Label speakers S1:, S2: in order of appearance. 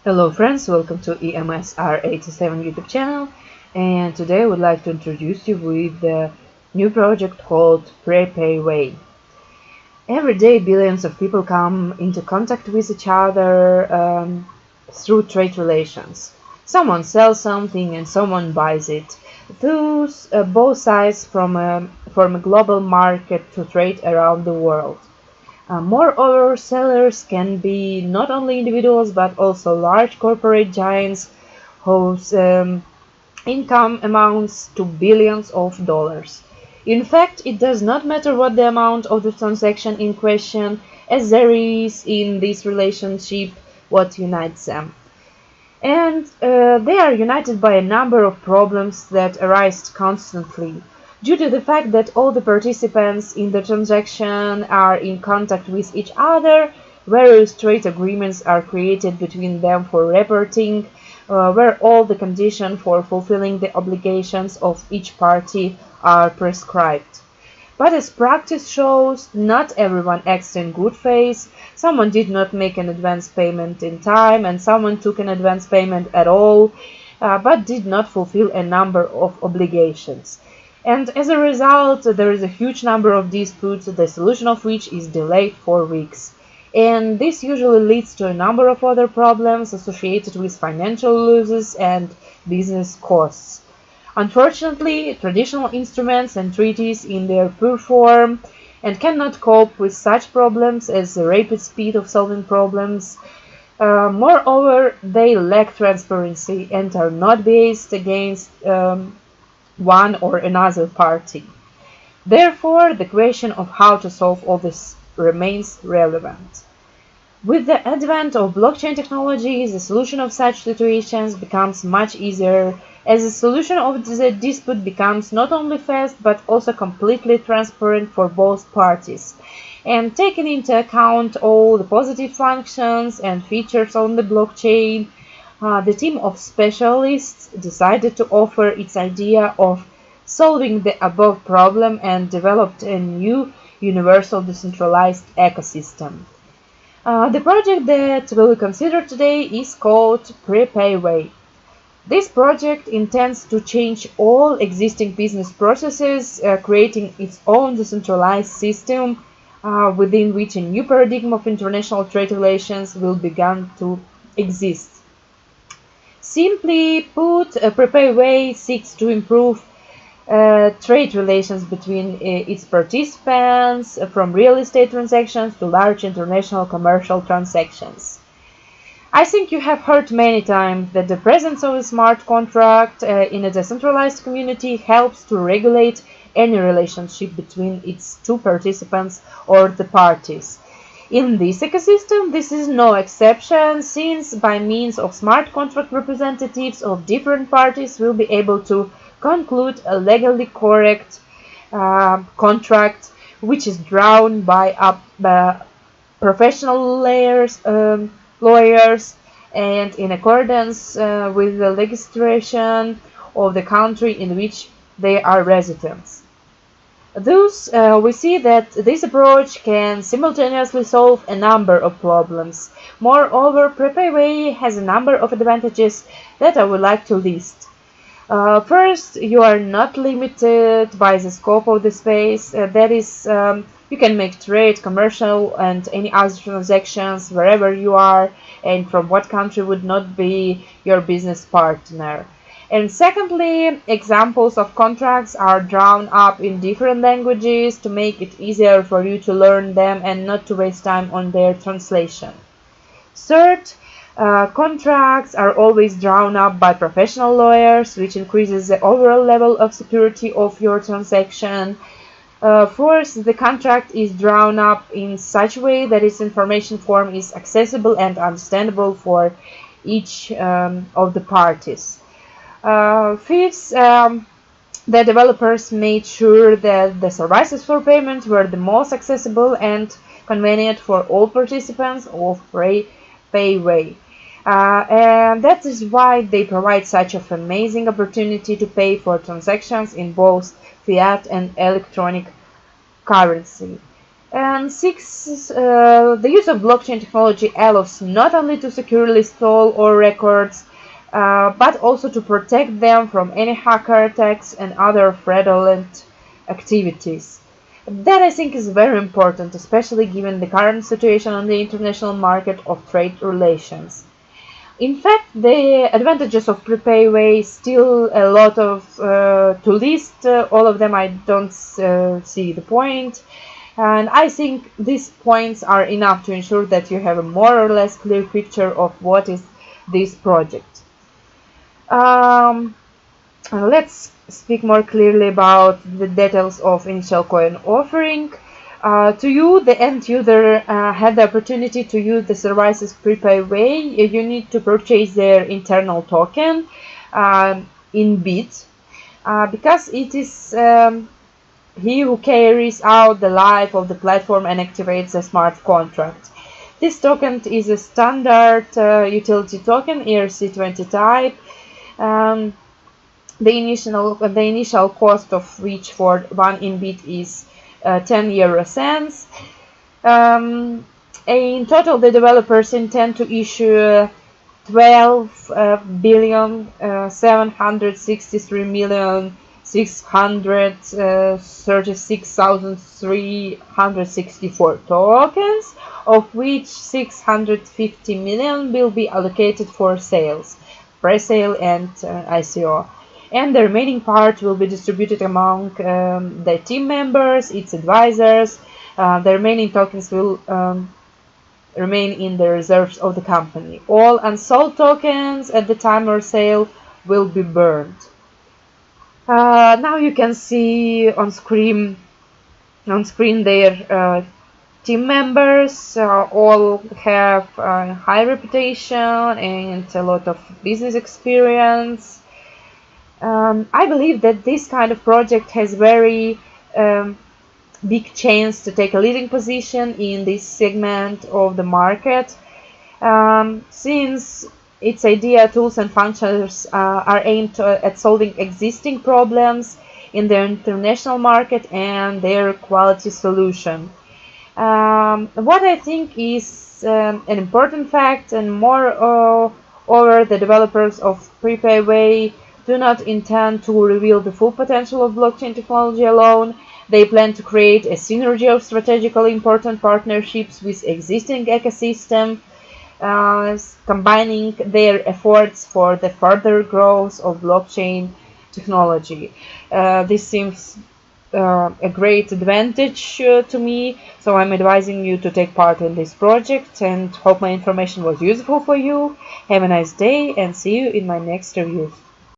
S1: Hello friends, welcome to EMSR87 YouTube channel, and today I would like to introduce you with the new project called PrePayWay. Every day billions of people come into contact with each other through trade relations. Someone sells something and someone buys it. Thus, both sides form a global market to trade around the world. Moreover, sellers can be not only individuals but also large corporate giants whose income amounts to billions of dollars. In fact, it does not matter what the amount of the transaction in question, as there is in this relationship what unites them. And they are united by a number of problems that arise constantly, due to the fact that all the participants in the transaction are in contact with each other. Various trade agreements are created between them for reporting, where all the conditions for fulfilling the obligations of each party are prescribed. But as practice shows, not everyone acts in good faith. Someone did not make an advance payment in time, and someone took an advance payment at all, but did not fulfill a number of obligations. And as a result, there is a huge number of disputes, the solution of which is delayed for weeks. And this usually leads to a number of other problems associated with financial losses and business costs. Unfortunately, traditional instruments and treaties in their pure form and cannot cope with such problems as the rapid speed of solving problems. Moreover, they lack transparency and are not based against one or another party. Therefore, the question of how to solve all this remains relevant. With the advent of blockchain technology, the solution of such situations becomes much easier, as the solution of the dispute becomes not only fast but also completely transparent for both parties. And taking into account all the positive functions and features on the blockchain, the team of specialists decided to offer its idea of solving the above problem and developed a new universal decentralized ecosystem. The project that we'll consider today is called PrePayWay. This project intends to change all existing business processes, creating its own decentralized system within which a new paradigm of international trade relations will begin to exist. Simply put, PrePayWay seeks to improve trade relations between its participants, from real estate transactions to large international commercial transactions. I think you have heard many times that the presence of a smart contract in a decentralized community helps to regulate any relationship between its two participants or the parties. In this ecosystem, this is no exception, since by means of smart contract representatives of different parties will be able to conclude a legally correct contract which is drawn by professional lawyers and in accordance with the legislation of the country in which they are residents. Thus, we see that this approach can simultaneously solve a number of problems. Moreover, PrePayWay has a number of advantages that I would like to list. First, you are not limited by the scope of the space. That is, you can make trade, commercial, and any other transactions wherever you are and from what country would not be your business partner. And secondly, examples of contracts are drawn up in different languages to make it easier for you to learn them and not to waste time on their translation. Third, contracts are always drawn up by professional lawyers, which increases the overall level of security of your transaction. Fourth, the contract is drawn up in such a way that its information form is accessible and understandable for each of the parties. Fifth, the developers made sure that the services for payment were the most accessible and convenient for all participants of PrePayWay. And that is why they provide such an amazing opportunity to pay for transactions in both fiat and electronic currency. And six, the use of blockchain technology allows not only to securely store all records, but also to protect them from any hacker attacks and other fraudulent activities. That I think is very important, especially given the current situation on the international market of trade relations. In fact, the advantages of PrePayWay still a lot of to list. All of them I don't see the point. And I think these points are enough to ensure that you have a more or less clear picture of what is this project. Let's speak more clearly about the details of initial coin offering. To you, the end user, had the opportunity to use the services PrePayWay. You need to purchase their internal token in bit, because it is he who carries out the life of the platform and activates a smart contract. This token is a standard utility token, ERC20 type. The initial cost of which for 1 in-bit is 10 euro cents. In total, the developers intend to issue 12,763,636,364 tokens, of which 650 million will be allocated for sales, pre-sale and ICO. And the remaining part will be distributed among the team members, its advisors. The remaining tokens will remain in the reserves of the company. All unsold tokens at the time of sale will be burned. Now you can see on screen their team members. All have high reputation and a lot of business experience. I believe that this kind of project has very big chance to take a leading position in this segment of the market, since its idea, tools and functions are aimed at solving existing problems in the international market and their quality solution. What I think is an important fact, and moreover, the developers of PrePayWay do not intend to reveal the full potential of blockchain technology alone. They plan to create a synergy of strategically important partnerships with existing ecosystem, combining their efforts for the further growth of blockchain technology. This seems a great advantage to me, so I'm advising you to take part in this project, and hope my information was useful for you. Have a nice day and see you in my next reviews.